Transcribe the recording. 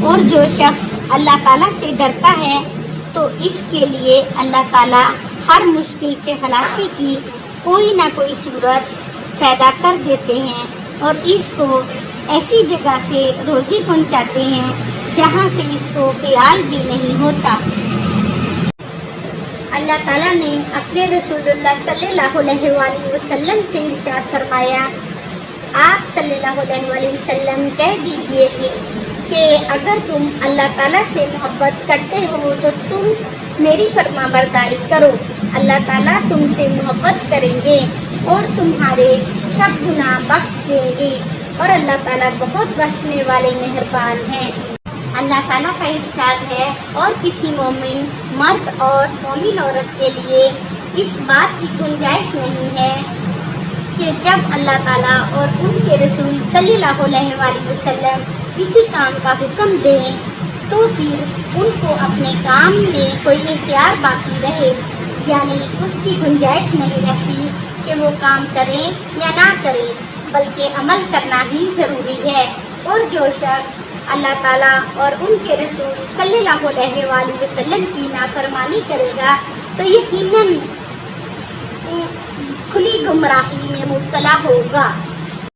اور جو شخص اللہ تعالیٰ سے ڈرتا ہے تو اس کے لیے اللہ تعالیٰ ہر مشکل سے خلاصی کی کوئی نہ کوئی صورت پیدا کر دیتے ہیں اور اس کو ایسی جگہ سے روزی پہنچاتے ہیں جہاں سے اس کو خیال بھی نہیں ہوتا۔ اللہ تعالیٰ نے اپنے رسول اللہ صلی اللہ علیہ وآلہ وسلم سے ارشاد فرمایا، آپ صلی اللہ علیہ وسلم کہہ دیجئے کہ اگر تم اللہ تعالیٰ سے محبت کرتے ہو تو تم میری فرما برداری کرو، اللہ تعالیٰ تم سے محبت کریں گے اور تمہارے سب گناہ بخش دیں گے اور اللہ تعالیٰ بہت بخشنے والے مہربان ہیں۔ اللہ تعالیٰ کا ارشاد ہے، اور کسی مومن مرد اور مومن عورت کے لیے اس بات کی گنجائش نہیں ہے کہ جب اللہ تعالیٰ اور ان کے رسول صلی اللہ علیہ وآلہ وسلم کسی کام کا حکم دیں تو پھر ان کو اپنے کام میں کوئی اختیار باقی رہے، یعنی اس کی گنجائش نہیں رہتی کہ وہ کام کریں یا نہ کریں، بلکہ عمل کرنا ہی ضروری ہے۔ اور جو شخص اللہ تعالیٰ اور ان کے رسول صلی اللہ علیہ وآلہ وسلم کی نافرمانی کرے گا تو یقیناً کھلی گمراہی میں مبتلا ہوگا۔